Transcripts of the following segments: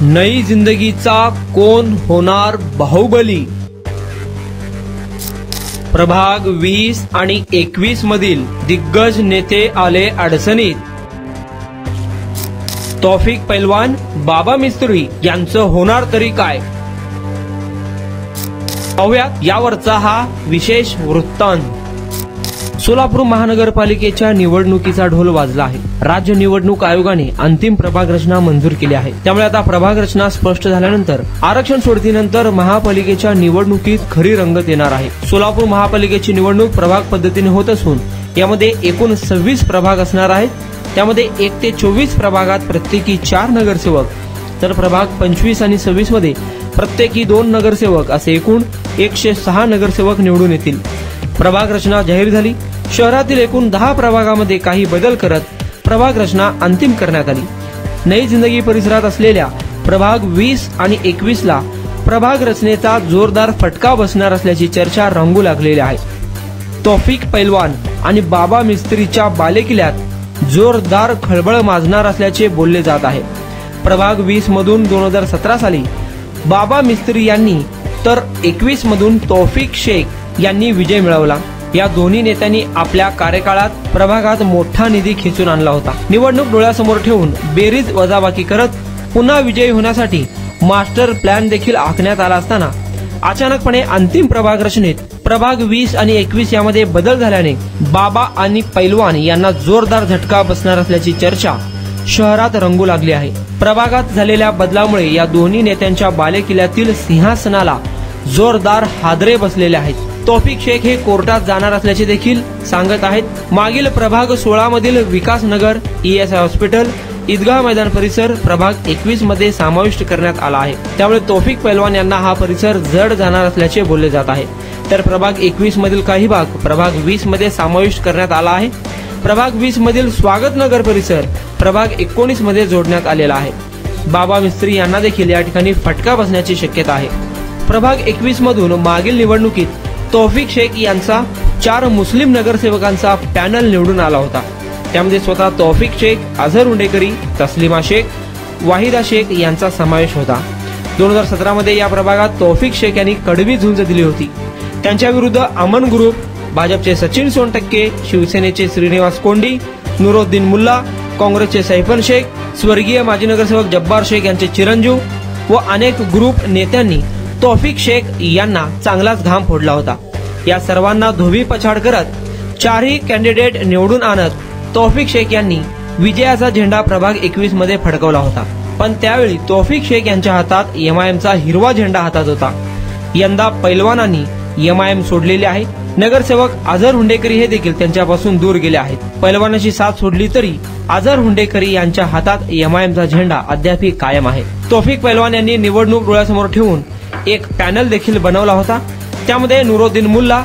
नई जिंदगीचा कोण होणार बाहुबली? प्रभाग 20 आणि 21 मधील दिग्गज नेते आले अडचणीत. तौफिक पैलवान, बाबा मिस्त्री यांचं होणार तरी काय? पाहूयात यावरचा हा विशेष वृत्तांत. सोलापूर महानगरपालिकेच्या निवडणुकीचा ढोल वाजला आहे. राज्य निवडणूक आयोगाने अंतिम प्रभाग रचना मंजूर केली आहे. त्यामुळे आता प्रभाग रचना स्पष्ट झाल्यानंतर आरक्षण सोडतीनंतर महापालिकेच्या निवडणुकीत खरी रंगत येणार आहे. सोलापूर महापालिकेची निवडणूक प्रभाग पद्धतीने होत असून यामध्ये एकूण 26 प्रभाग असणार आहेत. त्यामध्ये 1 ते 24 प्रभागात प्रत्येकी 4 नगरसेवक, तर प्रभाग 25 आणि 26 मध्ये प्रत्येकी 2 नगरसेवक असे एकूण 106 नगरसेवक निवडून येतील. प्रभाग रचना जाहीर झाली. शहरातील एकूण 10 प्रभागामध्ये काही बदल करत प्रभाग रचना अंतिम करण्यात आली. नई जिंदगी परिसरात असलेल्या प्रभाग 20 आणि 21 ला प्रभाग रचनेचा जोरदार फटका बसणार असल्याची चर्चा रंगू लागलेली आहे. तौफिक पैलवान आणि बाबा मिस्त्रीच्या बालेकिल्ल्यात जोरदार खळबळ माजणार असल्याचे बोलले जात आहे. प्रभाग 20 मधून 2017 साली बाबा मिस्त्री यांनी तर 21 मधून तौफिक शेख यांनी विजय मिळवला. या दोन्ही नेत्यांनी आपल्या कार्यकाळात प्रभागात मोठा निधी खेचून आणला होता. निवडणूक डोळ्यासमोर ठेवून बेरीज वजाबाकी करत पुन्हा विजयी होण्यासाठी मास्टर प्लॅन देखील आखण्यात आला असताना अचानकपणे अंतिम प्रभाग रचनेत प्रभाग 20 आणि 21 यामध्ये बदल झाल्याने बाबा आणि पैलवान यांना जोरदार झटका बसणार असल्याची चर्चा शहरात रंगू लागली आहे. प्रभागात झालेल्या बदलामुळे या दोन्ही नेत्यांच्या बालेकिल्ल्यातील सिंहासनाला जोरदार हादरे बसलेले आहेत. तौफिक शेख हे कोर्टात जाणार असल्याचे देखील सांगत आहेत. मागील प्रभाग 16 मधील विकास नगर, ESI हॉस्पिटल, ईदगाह मैदान परिसर प्रभाग 21 मध्ये समाविष्ट करण्यात आला आहे. त्यामुळे तौफिक पैलवान यांना हा परिसर जड जाणार असल्याचे बोलले जात आहे. तर प्रभाग 21 मधील काही भाग प्रभाग 20 मध्ये समाविष्ट करण्यात आला आहे. प्रभाग 20 मधील स्वागत नगर परिसर प्रभाग 19 मध्ये जोडण्यात आलेला आहे. बाबा मिस्त्री यांना देखील या ठिकाणी फटका बसण्याची शक्यता आहे. प्रभाग 21 मधून मागील निवडणुकीत तौफिक शेख यांचा 4 मुस्लिम नगरसेवकांचा पॅनल निवडून आला होता. त्यामध्ये स्वतः तौफिक शेख, अझर हुंडेकरी, तस्लिमा शेख, वाहिदा शेख यांचा समावेश होता. 2017 मध्ये या प्रभागात तौफिक शेख यांनी कडवी झुंज दिली होती. त्यांच्या विरुद्ध अमन ग्रुप, भाजपचे सचिन सोनटक्के, शिवसेनेचे श्रीनिवास कोंडी, नुरुद्दीन मुल्ला, काँग्रेसचे सैफन शेख, स्वर्गीय माजी नगरसेवक जब्बार शेख यांचे चिरंजीव व अनेक ग्रुप नेत्यांनी तौफिक शेख यांना चांगलाच घाम फोडला होता. या सर्वांना धोबी पछाड करत 4ही कॅन्डिडेट निवडून आणत तौफिक शेख यांनी विजयाचा झेंडा प्रभाग 21 मध्ये फडकवला होता. पण त्यावेळी तौफिक शेख यांच्या हातात MIMचा हिरवा झेंडा हातात होता. यंदा पैलवानांनी MIM सोडलेले आहे. नगरसेवक अझर हुंडेकरी हे देखील त्यांच्यापासून दूर गेले आहेत. पैलवानाची साथ सोडली तरी अझर हुंडेकरी यांच्या हातात MIMचा झेंडा अद्यापही कायम आहे. तौफिक पैलवान यांनी निवडणूक डोळ्यासमोर ठेवून एक पॅनल देखील बनवला होता. त्यामध्ये नुरुद्दीन मुल्ला,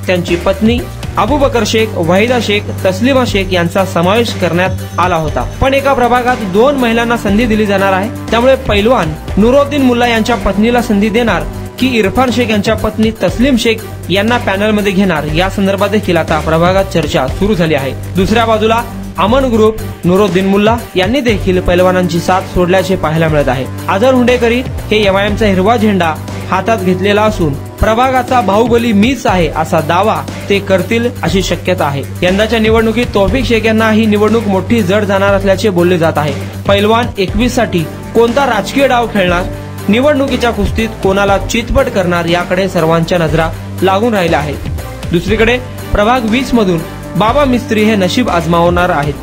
त्यांची पत्नी अबूबकर शेख, वाहिदा शेख, तस्लिमा शेख यांचा समावेश करण्यात आला होता. पण एका प्रभागात 2 महिलांना संधी दिली जाणार आहे. त्यामुळे पैलवान नुरुद्दीन मुल्ला यांच्या पत्नीला संधी देणार की इरफान शेख यांच्या पत्नी तस्लीम शेख यांना पॅनलमध्ये घेणार, या संदर्भात देखील आता प्रभागात चर्चा सुरू झाली आहे. दुसऱ्या बाजूला अमन ग्रुप, नुरुद्दीन मुल्ला यांनी देखील पैलवानांची साथ सोडल्याचे पाहायला मिळत आहे. अझर हुंडेकरी हे MIMचा हिरवा झेंडा हातात घेतलेला असून प्रभागाचा बाहुबली मीच आहे असा दावा ते करतील अशी शक्यता आहे. यंदाच्या निवडणुकीत तौफिक शेख यांना ही निवडणूक मोठी जड जाणार असल्याचे बोलले जात आहे. पैलवान 21 साठी कोणता राजकीय डाव खेळणार, निवडणुकीच्या कुस्तीत कोणाला चितपट करणार याकडे सर्वांच्या नजरा लागून राहिल्या आहेत. दुसरीकडे प्रभाग 20 मधून बाबा मिस्त्री हे नशीब आजमावणार आहेत.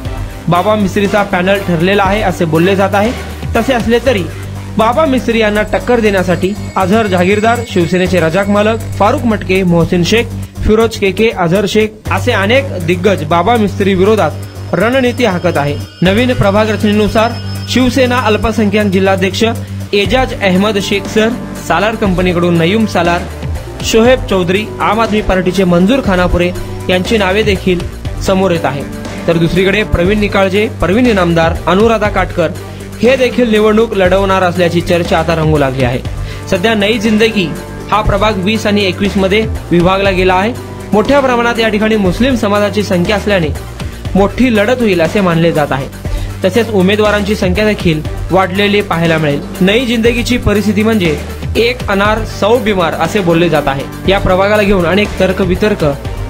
बाबा मिस्त्रीचा पॅनल ठरलेला आहे असे बोलले जात आहे. तसे असले तरी बाबा मिस्त्री यांना टक्कर देण्यासाठी अझर जहागीरदार, शिवसेनेचे रजाक मालक, फारुख मटके, मोहसिन शेख, फिरोज केके, अझर शेख असे अनेक दिग्गज बाबा मिस्त्री विरोधात रणनीती हाकत आहे. नवीन प्रभाग रचनेनुसार शिवसेना अल्पसंख्याक जिल्हाध्यक्ष एजाज अहमद शेख सर, सालार कंपनीकडून नयूम सालार, शोहेब चौधरी, आम आदमी पार्टीचे मंजूर खानापुरे यांची नावे देखील समोर येत आहे. तर दुसरीकडे प्रवीण निकाळजे, परवीन इनामदार, अनुराधा काटकर हे देखील निवडणूक लढवणार असल्याची चर्चा आता रंगू लागली आहे. सध्या नई जिंदगी हा प्रभाग 20 आणि 21 मध्ये विभागला गेला आहे. मोठ्या प्रमाणात या ठिकाणी मुस्लिम समाजाची संख्या असल्याने मोठी लढत होईल असे मानले जात आहे. तसेच उमेदवारांची संख्या देखील वाढलेली पाहायला मिळेल। नई जिंदगीची परिस्थिती म्हणजे एक अनार 100 बिमार असे बोलले जात आहे। या प्रभागाला घेऊन अनेक तर्कवितर्क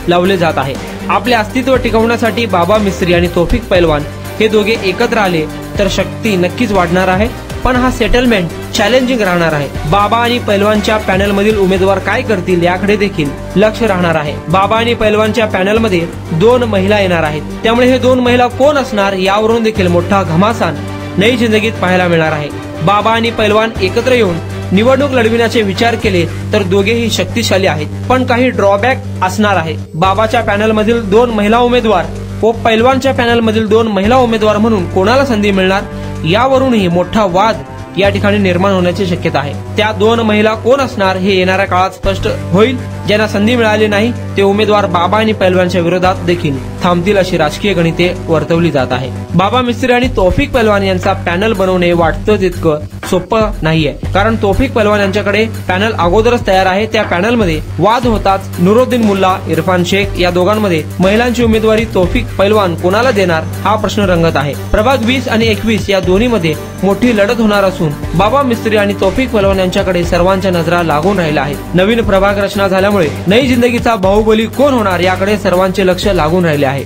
लावले जात आहे। आपले अस्तित्व टिकवण्यासाठी बाबा मिस्त्री आणि तौफिक पैलवान हे दोघे एकत्र आले तर शक्ती नक्कीच वाढणार आहे, पण हा सेटलमेंट चॅलेंजिंग राहणार आहे। बाबा आणि पैलवानच्या पॅनल मधील उमेदवार काय करतील याकडे देखील लक्ष राहणार आहे। बाबा आणि पैलवानच्या पॅनल मध्ये 2 महिला येणार आहेत, त्यामुळे हे 2 महिला कोण असणार यावरून देखील मोठा घमासान नई जिंदगीत पाहायला मिळणार आहे। बाबा आणि पैलवान एकत्र येऊन निवडणूक लढविण्याचे विचार केले तर दोघेही शक्तिशाली आहेत, पण काही ड्रॉबॅक असणार आहे। बाबाच्या पॅनल मधील 2 महिला उमेदवार व पैलवानच्या पॅनल मधील 2 महिला उमेदवार म्हणून कोणाला संधी मिळणार यावरूनही मोठा वाद या ठिकाणी निर्माण होण्याची शक्यता आहे। त्या 2 महिला कोण असणार हे येणाऱ्या काळात स्पष्ट होईल। ज्यांना संधी मिळाली नाही ते उमेदवार बाबा आणि पैलवानच्या विरोधात देखील थांबतील अशी राजकीय गणिते वर्तवली जात आहे। बाबा मिस्त्री आणि तौफिक पैलवान यांचा पॅनल बनवणे वाटतं तितकं सोपं नाहीये, कारण तौफिक पैलवान यांच्याकडे पॅनल अगोदरच तयार आहे। त्या पॅनल मध्ये वाद होताच नुरुद्दीन मुल्ला, इरफान शेख या दोघांमध्ये महिलांची उमेदवारी तौफिक पैलवान कोणाला देणार हा प्रश्न रंगत आहे। प्रभाग 20 आणि 21 या दोन्ही मध्ये मोठी लढत होणार असून बाबा मिस्त्री आणि तौफिक पैलवान यांच्याकडे सर्वांच्या नजरा लागून राहिल्या आहेत। नवीन प्रभाग रचना झाल्यामुळे नई जिंदगीचा बाहुबली कोण होणार याकडे सर्वांचे लक्ष लागून राहिले आहे।